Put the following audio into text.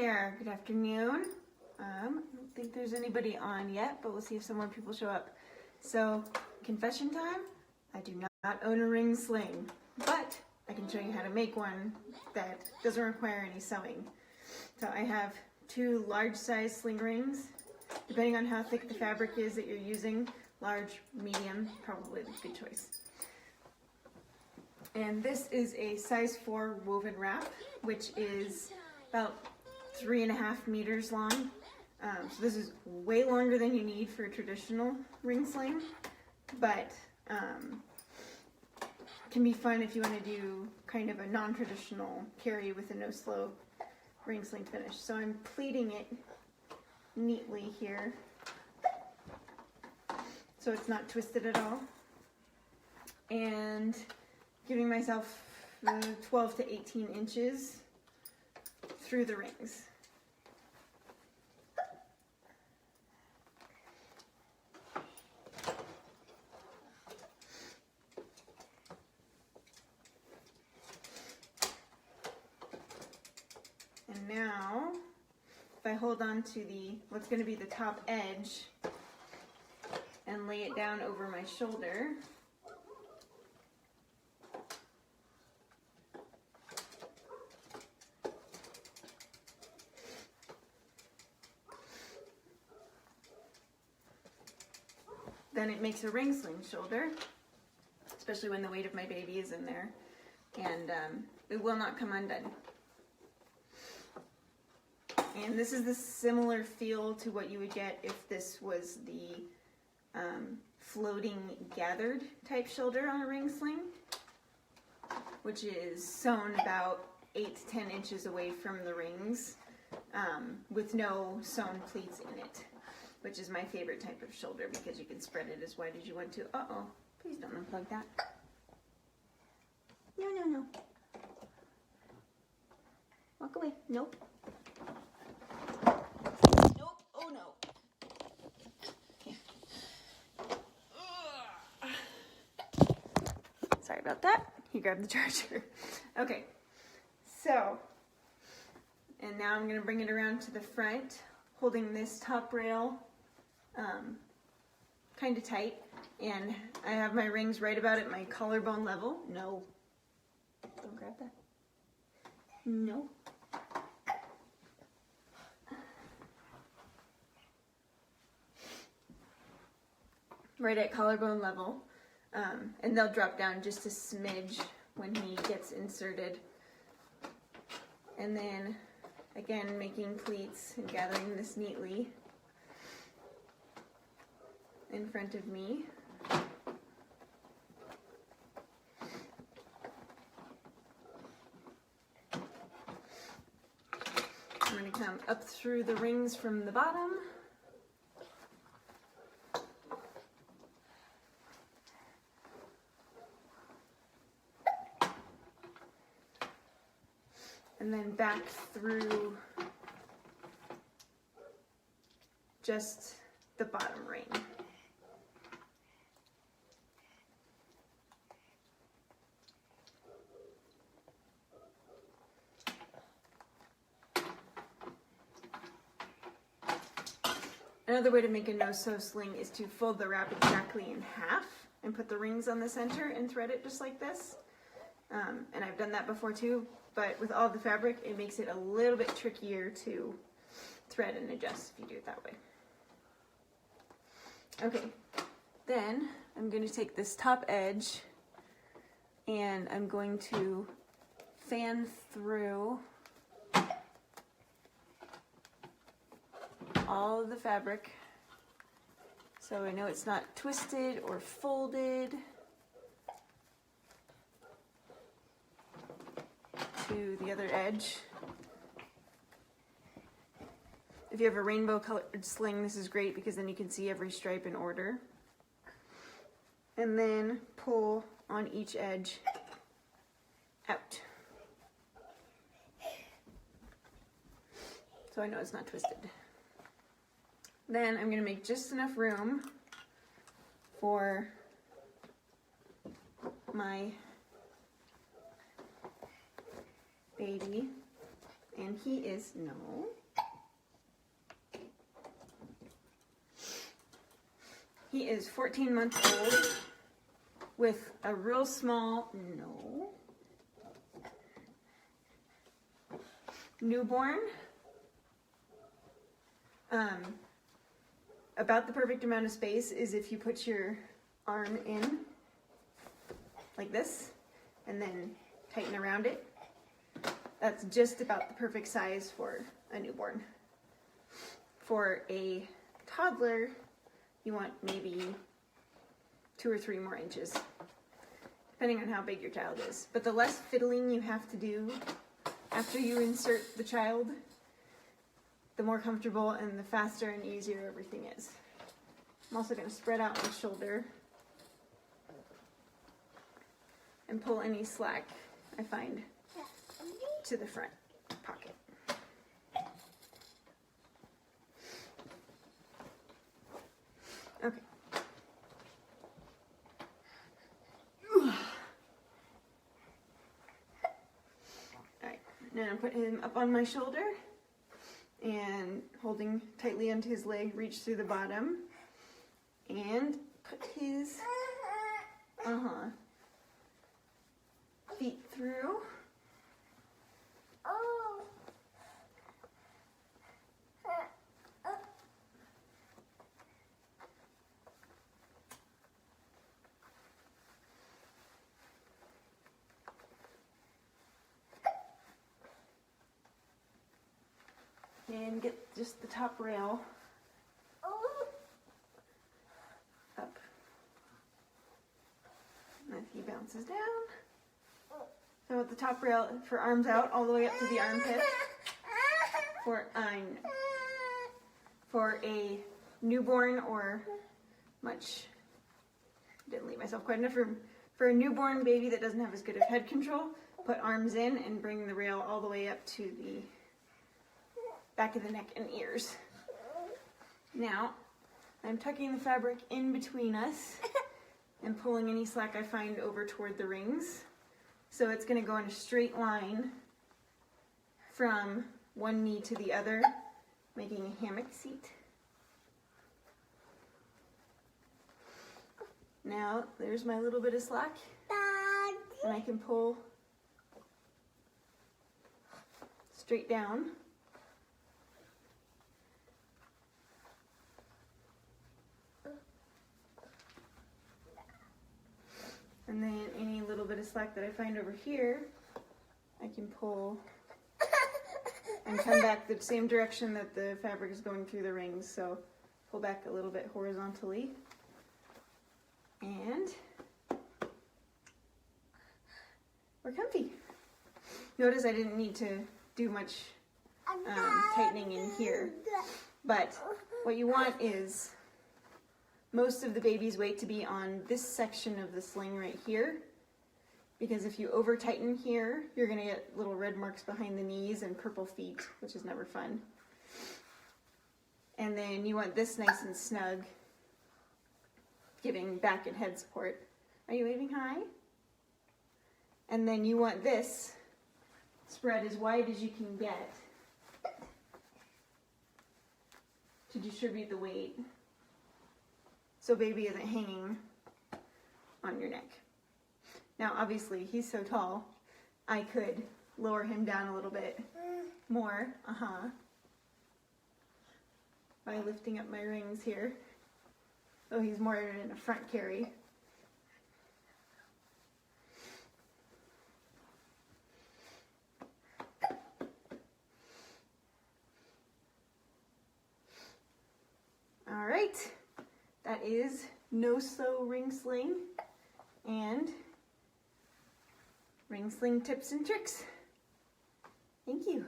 there, good afternoon. I don't think there's anybody on yet, but we'll see if some more people show up. So, confession time, I do not own a ring sling, but I can show you how to make one that doesn't require any sewing. So I have two large size sling rings, depending on how thick the fabric is that you're using, large, medium, probably the good choice. And this is a size 4 woven wrap, which is about 3.5 meters long. So this is way longer than you need for a traditional ring sling, but can be fun if you want to do kind of a non-traditional carry with a no sew ring sling finish. So I'm pleating it neatly here so it's not twisted at all, and giving myself 12 to 18 inches through the rings. And now, if I hold on to what's going to be the top edge and lay it down over my shoulder, then it makes a ring sling shoulder, especially when the weight of my baby is in there, and it will not come undone. And this is the similar feel to what you would get if this was the floating gathered type shoulder on a ring sling, which is sewn about 8 to 10 inches away from the rings with no sewn pleats in it, which is my favorite type of shoulder because you can spread it as wide as you want to. Uh-oh, please don't unplug that. No, no, no. Walk away. Nope. Nope. Oh, no. Okay. Sorry about that. He grabbed the charger. Okay. So, and now I'm going to bring it around to the front, holding this top rail kind of tight, and I have my rings right about at my collarbone level. No, don't grab that. No. Right at collarbone level, and they'll drop down just a smidge when he gets inserted. And then again, making pleats and gathering this neatly in front of me. I'm going to come up through the rings from the bottom. And then back through just the bottom ring. Another way to make a no-sew sling is to fold the wrap exactly in half and put the rings on the center and thread it just like this. And I've done that before too, but with all the fabric, it makes it a little bit trickier to thread and adjust if you do it that way. Okay, then I'm going to take this top edge and I'm going to fan through all of the fabric so I know it's not twisted or folded to the other edge. If you have a rainbow colored sling, this is great because then you can see every stripe in order. And then pull on each edge out. So I know it's not twisted. Then I'm going to make just enough room for my baby And he is, no. He is 14 months old with a real small, no, newborn. About the perfect amount of space is if you put your arm in like this and then tighten around it. That's just about the perfect size for a newborn. For a toddler, you want maybe 2 or 3 more inches, depending on how big your child is. But the less fiddling you have to do after you insert the child, the more comfortable and the faster and easier everything is. I'm also going to spread out my shoulder and pull any slack I find to the front pocket. Okay. Alright, now put him up on my shoulder and holding tightly onto his leg, reach through the bottom and put his feet through. And get just the top rail up. And he bounces down. So with the top rail for arms out all the way up to the armpit. For a newborn or didn't leave myself quite enough room. For a newborn baby that doesn't have as good of head control, put arms in and bring the rail all the way up to the back of the neck and ears. Now, I'm tucking the fabric in between us and pulling any slack I find over toward the rings. So it's going to go in a straight line from one knee to the other, making a hammock seat. Now, there's my little bit of slack, and I can pull straight down. And then any little bit of slack that I find over here, I can pull and come back the same direction that the fabric is going through the rings. So pull back a little bit horizontally. And we're comfy. Notice I didn't need to do much tightening in here. But what you want is most of the baby's weight to be on this section of the sling right here, because if you over tighten here, you're going to get little red marks behind the knees and purple feet, which is never fun. And then you want this nice and snug, giving back and head support. Are you waving hi? And then you want this spread as wide as you can get to distribute the weight, so baby isn't hanging on your neck. Now obviously he's so tall, I could lower him down a little bit more, by lifting up my rings here. So he's more in a front carry. All right. That is No Sew Ring Sling and Ring Sling Tips and Tricks. Thank you.